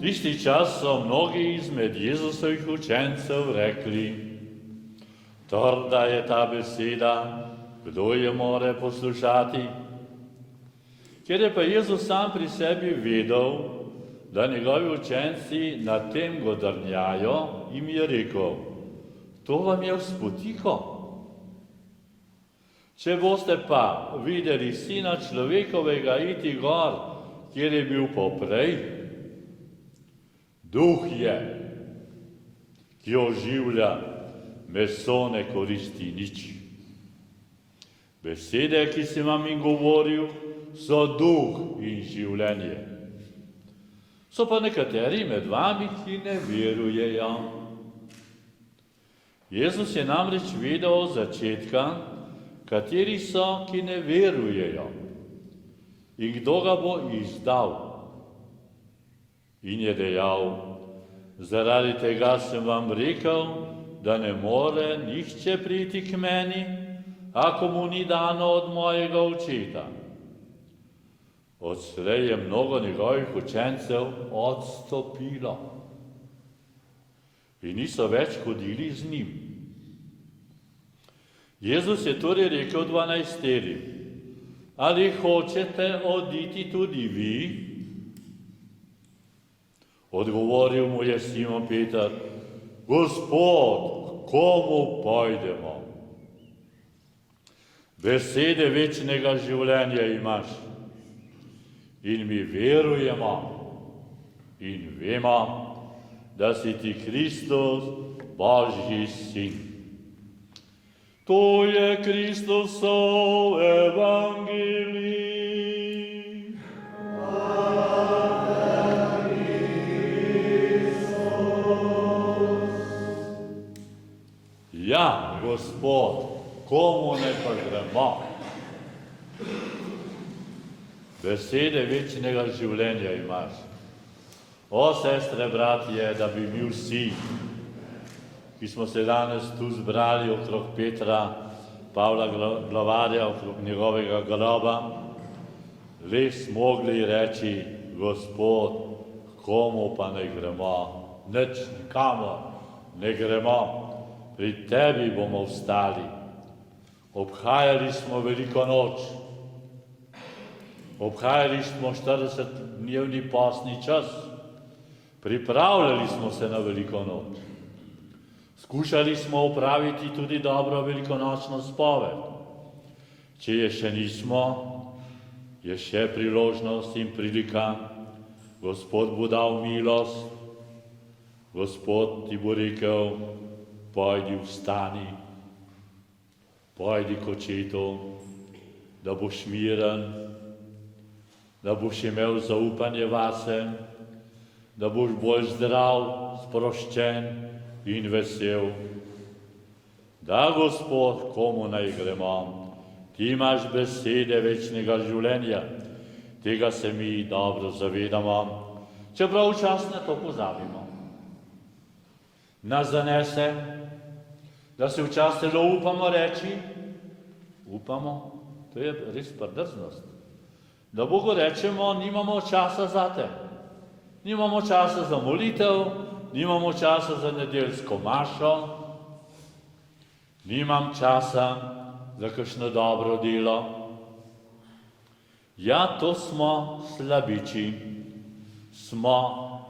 Tisti čas so mnogi izmed Jezusovih učencev rekli, trda je ta beseda, kdo je more poslušati? Ker je pa Jezus sam pri sebi vedel, da njegovi učenci nad tem godrnjajo, jim je rekel, to vam je vzpotiko. Če boste pa videli Sina človekovega iti gor, kjer je bil poprej, duh je, ki oživlja, meso ne koristi nič. Besede, ki sem vam jim govoril, so duh in življenje. So pa nekateri med vami, ki ne verujejo. Jezus je namreč vedel od začetka, kateri so, ki ne verujejo in kdo ga bo izdal. In je dejal, zaradi tega sem vam rekel, da ne more nihče priti k meni, ako mu ni dano od mojega očeta. Odslej je mnogo njegovih učencev odstopilo in niso več hodili z njim. Jezus je torej rekel 12-terim, ali hočete oditi tudi vi? Odgovoril mu je Simon Peter, Gospod, komu pojdemo? Besede večnega življenja imaš in mi verujemo in vemo, da si ti Kristus, Božji sin. To je Kristusov evangelij. Ja, Gospod, komu ne pa gremo? Besede večnega življenja imaš. O, sestre, bratje, da bi mi vsi, ki smo se danes tu zbrali okrog Petra, Pavla Glavarja, okrog njegovega groba, res mogli reči, Gospod, komu pa ne gremo? Nič, nikamor ne gremo. Pri tebi bomo vstali. Obhajali smo veliko noč. Obhajali smo 40-dnevni postni čas. Pripravljali smo se na veliko noč. Skušali smo opraviti tudi dobro velikonočno spoved. Če je še nismo, je še priložnost in prilika. Gospod bo dal milost. Gospod ti bo rekel, pojdi vstani, pojdi k očetu, da boš miren, da boš imel zaupanje vase, da boš bolj zdrav, sproščen in vesel. Da, Gospod, komu naj gremo? Ti imaš besede večnega življenja, tega se mi dobro zavedamo, čeprav včasih na to pozabimo. Nas zanese, da se včasih celo upamo reči, to je res predrznost, da Bogu rečemo, nimamo časa zate, nimamo časa za molitev, nimamo časa za nedeljsko mašo, nimam časa za kakšno dobro delo. Ja, to smo slabiči, smo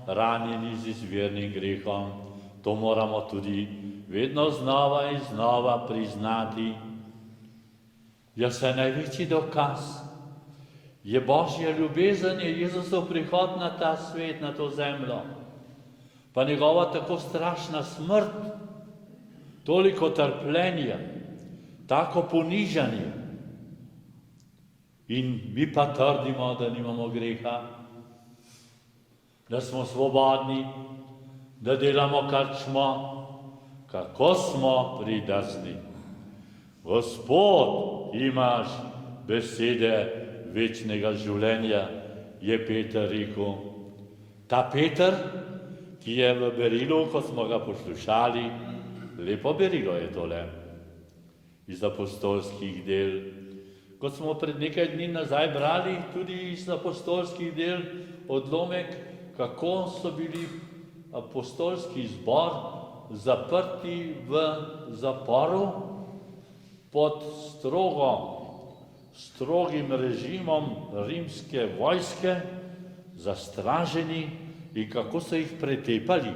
ranjeni z izvirnim grehom, to moramo tudi vedno znova in znova priznati. Ja, se največji dokaz je Božja ljubezen, je Jezusov prihod na ta svet, na to zemljo, pa njegova tako strašna smrt, toliko trpljenja, tako ponižanje. In mi pa trdimo, da nimamo greha, da smo svobodni, da delamo, kar smo, kako smo pridrzni. Gospod, imaš besede večnega življenja, je Peter rekel. Ta Peter, ki je v berilu, ko smo ga poslušali, lepo berilo je tole, iz apostolskih del. Kot smo pred nekaj dni nazaj brali tudi iz apostolskih del odlomek, kako so bili apostolski zbor zaprti v zaporu pod strogim režimom rimske vojske, zastraženi, in kako so jih pretepali.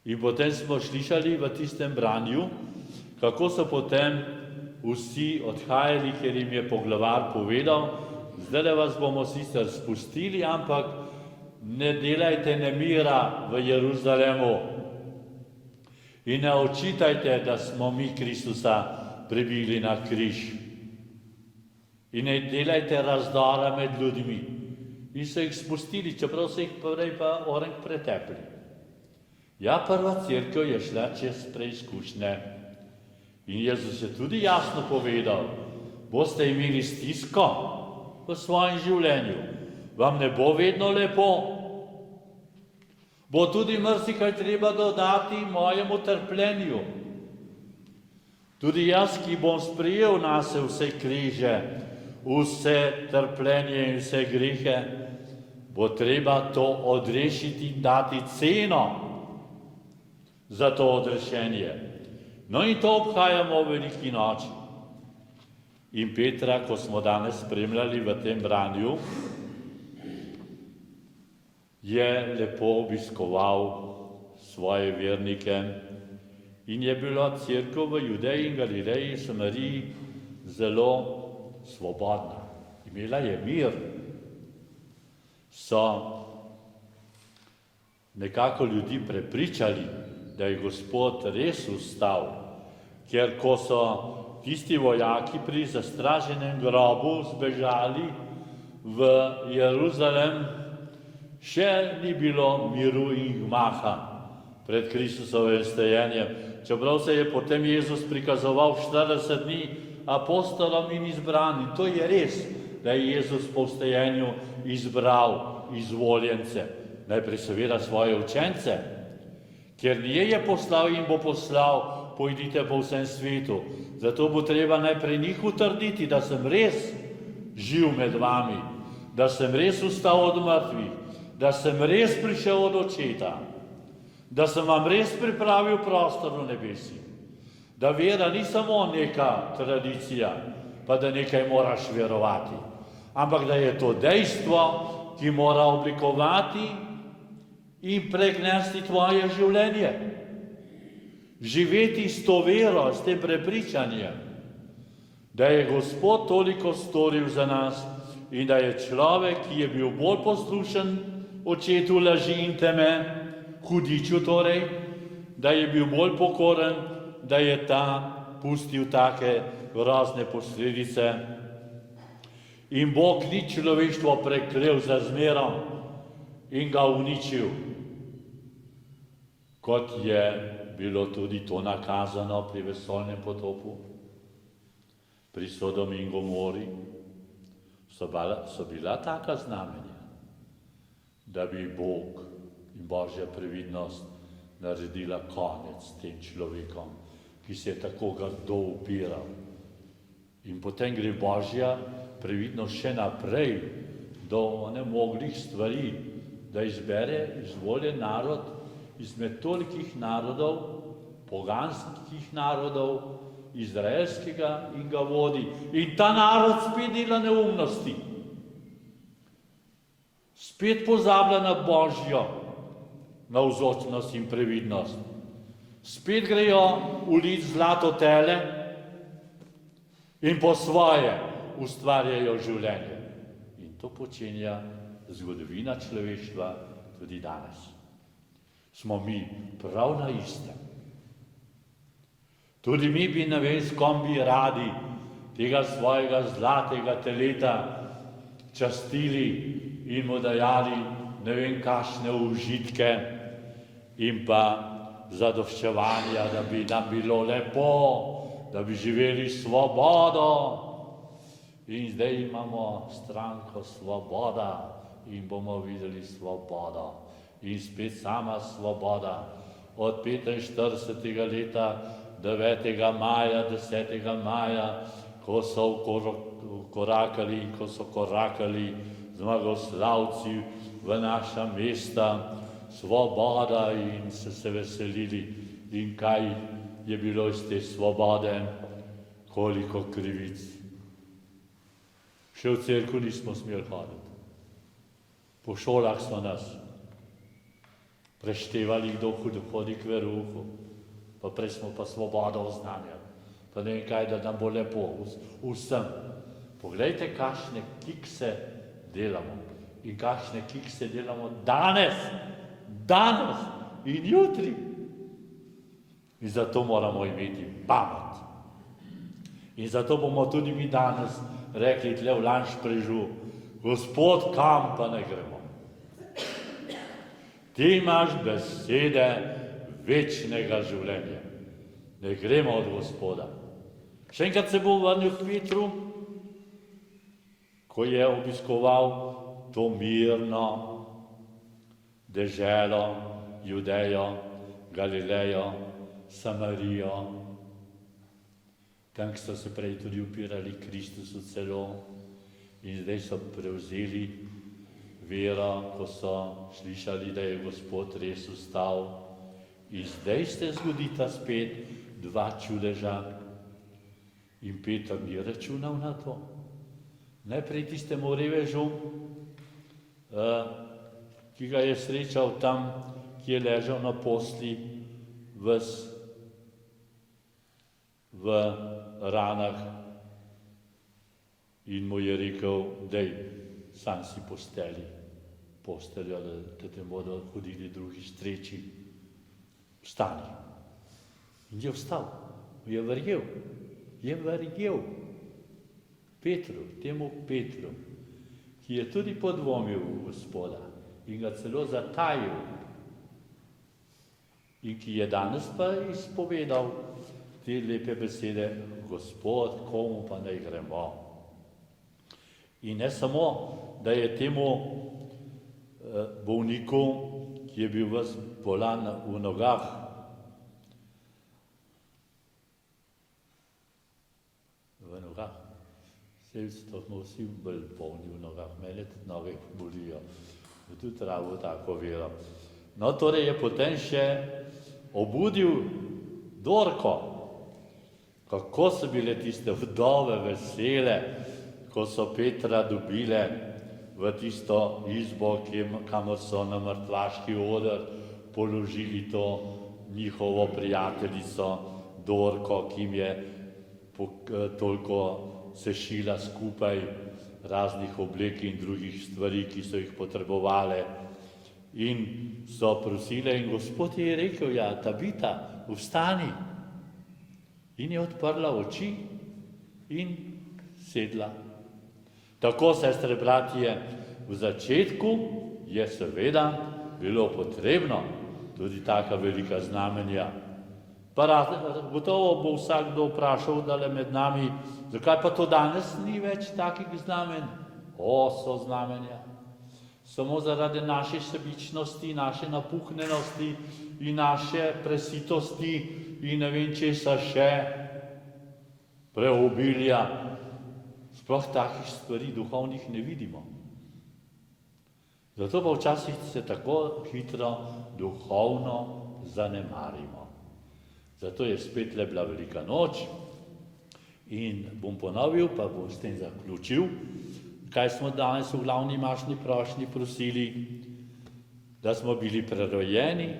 In potem smo slišali v tistem branju, kako so potem vsi odhajali, ker jim je poglavar povedal, zdaj vas bomo sicer spustili, ampak ne delajte nemira v Jeruzalemu in ne očitajte, da smo mi Kristusa pribili na križ. In ne delajte razdora med ljudmi. In so jih spustili, čeprav so jih prej pa orenk pretepli. Ja, prva cerkev je šla čez preizkušnje. In Jezus je tudi jasno povedal, boste imeli stisko v svojem življenju, vam ne bo vedno lepo, bo tudi marsikaj treba dodati mojemu trpljenju. Tudi jaz, ki bom sprejel nase vse križe, vse trpljenje in vse grehe, bo treba to odrešiti in dati ceno za to odrešenje. No in to obhajamo v veliki noči. In Petra, ko smo danes spremljali v tem branju, je lepo obiskoval svoje vernike in je bila cerkev v Judeji in Galileji in Samariji zelo svobodna. Imela je mir. So nekako ljudi prepričali, da je Gospod res vstal, ker ko so tisti vojaki pri zastraženem grobu zbežali v Jeruzalem, še ni bilo miru in gmaha pred Kristusovim stajenjem, čeprav se je potem Jezus prikazoval 40 dni apostolom in izbranim. To je res, da je Jezus po vstajenju izbral izvoljence, najprej seveda svoje učence, ker nje je poslal in bo poslal, pojdite po vsem svetu. Zato bo treba najprej njih utrditi, da sem res živ med vami, da sem res vstal od mrtvih, da sem res prišel od Očeta, da sem vam res pripravil prostor v nebesi, da vera ni samo neka tradicija, pa da nekaj moraš verovati, ampak da je to dejstvo, ki mora oblikovati in pregnesti tvoje življenje. Živeti s to vero, s tem prepričanjem, da je Gospod toliko storil za nas in da je človek, ki je bil bolj poslušen očetu laži in teme, hudiču torej, da je bil bolj pokoren, da je ta pustil take grozne posledice. In Bog ni človeštvo preklel za zmerom in ga uničil, kot je bilo tudi to nakazano pri vesoljnem potopu, pri Sodomi in Gomori. So bila taka znamenja, da bi Bog in Božja previdnost naredila konec tem človekom, ki se je tako grdo upiral. In potem gre Božja previdnost še naprej do onemoglih stvari, da izbere izvoljen narod izmed tolikih narodov, poganskih narodov, izraelskega, in ga vodi. In ta narod spet dela neumnosti. Spet pozablja na Božjo navzočnost in previdnost. Spet grejo ulic zlato tele in po svoje ustvarjajo življenje. In to počenja zgodovina človeštva tudi danes. Smo mi prav na istem. Tudi mi bi, ne vem, s kom bi radi tega svojega zlatega teleta častili in mu dajali ne vem kakšne užitke in pa zadoščevanja, da bi nam bilo lepo, da bi živeli svobodo. In zdaj imamo stranko Svoboda in bomo videli svobodo. In spet sama svoboda. Od 45. leta 9. maja, 10. maja, ko so korakali in ko so korakali zmagoslavci v naša mesta, svoboda in so se veselili. In kaj je bilo iz te svobode? Koliko krivic. Še v cerkev nismo smeli hoditi. Po šolah so nas preštevali, kdo hodi k veruhu, pa prej smo pa svobodo oznanjali. Pa ne vem kaj, da nam bo lepo vsem. Poglejte, kakšne kikse delamo in kakšne kikse delamo danes in jutri. In zato moramo imeti pamet. In zato bomo tudi mi danes rekli tle v Lanšprežu, Gospod, kam pa ne gremo? Ti imaš besede večnega življenja. Ne gremo od Gospoda. Še enkrat se bo vrnil k Petru, ko je obiskoval to mirno deželo, Judejo, Galilejo, Samarijo, tam so se prej tudi upirali Kristusu celo in zdaj so prevzeli vero, ko so slišali, da je Gospod res vstal. In zdaj se zgodita spet dva čudeža in Peter ni računal na to. Najprej tistemu revežu, ki ga je srečal tam, ki je ležal na posli v ranah in mu je rekel, daj, sam si posteljo, da te bodo hodili drugi streči. Vstani. In je vstal, je verjel temu Petru, ki je tudi podvomil v Gospoda in ga celo zatajil in ki je danes pa izpovedal te lepe besede, Gospod, komu pa naj gremo. In ne samo, da je temu bolniku, ki je bil ves bolan v nogah, vse smo vsi bolj polni v nogah, mene tudi noge bolijo, tudi rabo tako vero. No, torej je potem še obudil Dorko, kako so bile tiste vdove vesele, ko so Petra dobile v tisto izbo, kamor so na mrtvaški oder položili to njihovo prijateljico Dorko, ki jim je toliko sešila skupaj raznih oblek in drugih stvari, ki so jih potrebovale. In so prosile in Gospod je rekel, ja, Tabita, vstani. In je odprla oči in sedla. Tako, sestre, bratje, v začetku je seveda bilo potrebno tudi taka velika znamenja. Pa gotovo bo vsakdo vprašal, da le med nami, zakaj pa to danes ni več takih znamen? So znamenja. Samo zaradi naše sebičnosti, naše napuhnjenosti in naše presitosti in ne vem česa še, preobilja, sploh takih stvari duhovnih ne vidimo. Zato pa včasih se tako hitro duhovno zanemarimo. Zato je spet le bila velika noč in bom ponovil, pa bom s tem zaključil, kaj smo danes v glavni mašni prošnji prosili, da smo bili prerojeni,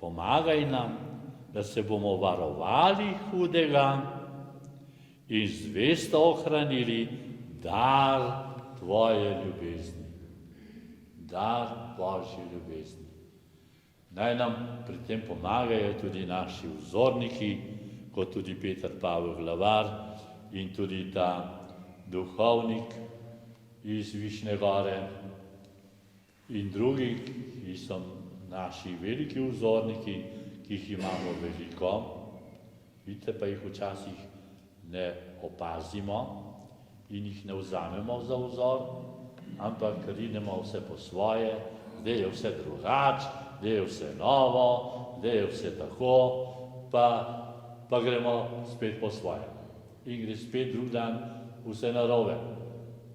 pomagaj nam, da se bomo varovali hudega in zvesto ohranili dar tvoje ljubezni. Dar Božje ljubezni. Naj nam pri tem pomagajo tudi naši vzorniki, kot tudi Peter Pavel Glavar in tudi ta duhovnik iz Višnje Gore in drugi, ki so naši veliki vzorniki, ki jih imamo veliko, vidite, pa jih včasih ne opazimo in jih ne vzamemo za vzor, ampak rinemo vse po svoje, da je vse drugače, da je vse novo, da je vse tako, pa gremo spet po svoje. In gre spet drug dan vse narobe.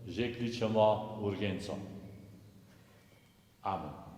že kličemo urgenco. Amen.